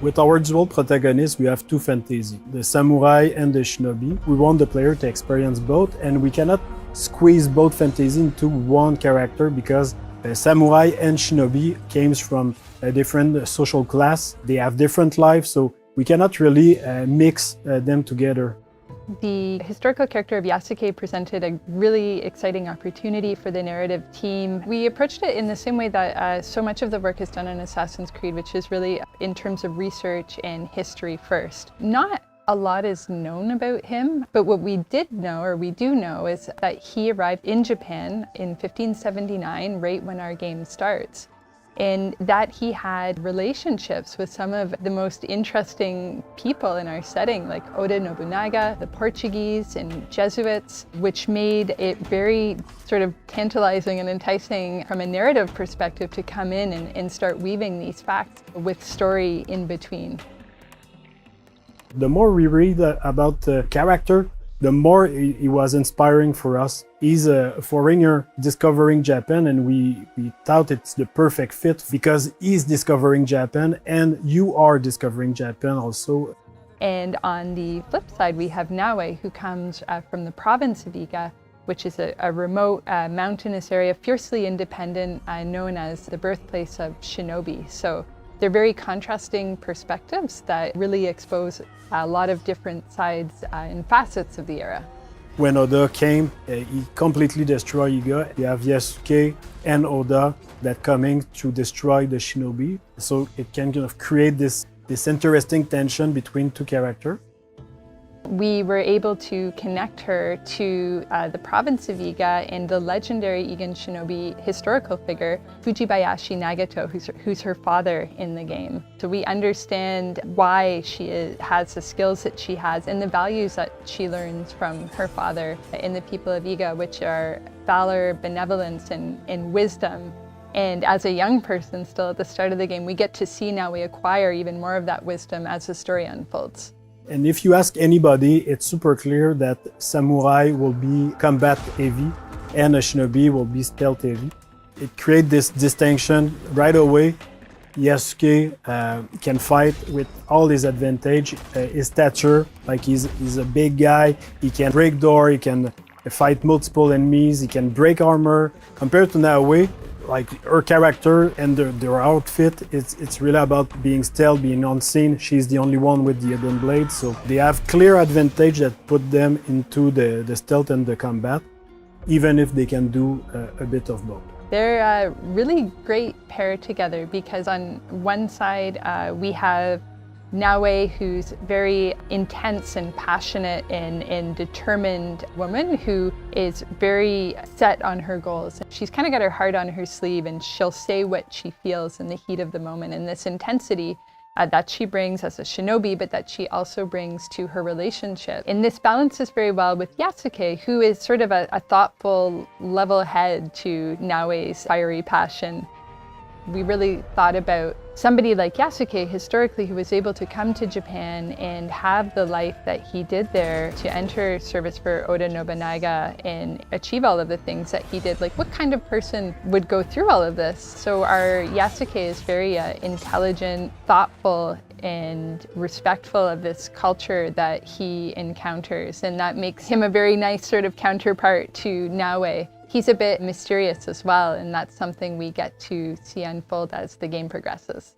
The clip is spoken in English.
With our dual protagonists, we have two fantasy, the samurai and the shinobi. We want the player to experience both, and we cannot squeeze both fantasy into one character because samurai and shinobi came from a different social class. They have different lives, so we cannot really mix them together. The historical character of Yasuke presented a really exciting opportunity for the narrative team. We approached it in the same way that so much of the work is done in Assassin's Creed, which is really in terms of research and history first. Not a lot is known about him, but what we did know, or we do know, is that he arrived in Japan in 1579, right when our game starts. And that he had relationships with some of the most interesting people in our setting, like Oda Nobunaga, the Portuguese, and Jesuits, which made it very sort of tantalizing and enticing from a narrative perspective to come in and start weaving these facts with story in between. The more we read about the character, the more he was inspiring for us. He's a foreigner discovering Japan, and we thought it's the perfect fit because he's discovering Japan and you are discovering Japan also. And on the flip side, we have Naoe, who comes from the province of Iga, which is a remote mountainous area, fiercely independent, known as the birthplace of shinobi. So they're very contrasting perspectives that really expose a lot of different sides and facets of the era. When Oda came, he completely destroyed Iga. You have Yasuke and Oda that coming to destroy the shinobi. So it can kind of create this interesting tension between two characters. We were able to connect her to the province of Iga and the legendary Igan shinobi historical figure, Fujibayashi Nagato, who's her father in the game. So we understand why she has the skills that she has and the values that she learns from her father in the people of Iga, which are valor, benevolence, and wisdom. And as a young person still at the start of the game, we get to see now we acquire even more of that wisdom as the story unfolds. And if you ask anybody, it's super clear that samurai will be combat heavy and a shinobi will be stealth heavy. It creates this distinction right away. Yasuke can fight with all his advantage, his stature, like he's a big guy, he can break door, he can fight multiple enemies, he can break armor. Compared to Naoe, like her character and their outfit, it's really about being stealth, being unseen. She's the only one with the hidden blade, so they have clear advantage that put them into the stealth and the combat, even if they can do a bit of both. They're a really great pair together because on one side we have Naoe, who's very intense and passionate and determined woman who is very set on her goals. She's kind of got her heart on her sleeve and she'll say what she feels in the heat of the moment. And this intensity that she brings as a shinobi, but that she also brings to her relationship. And this balances very well with Yasuke, who is sort of a thoughtful, level head to Naoe's fiery passion. We really thought about somebody like Yasuke historically who was able to come to Japan and have the life that he did there, to enter service for Oda Nobunaga and achieve all of the things that he did. Like, what kind of person would go through all of this? So our Yasuke is very intelligent, thoughtful, and respectful of this culture that he encounters, and that makes him a very nice sort of counterpart to Naoe. He's a bit mysterious as well, and that's something we get to see unfold as the game progresses.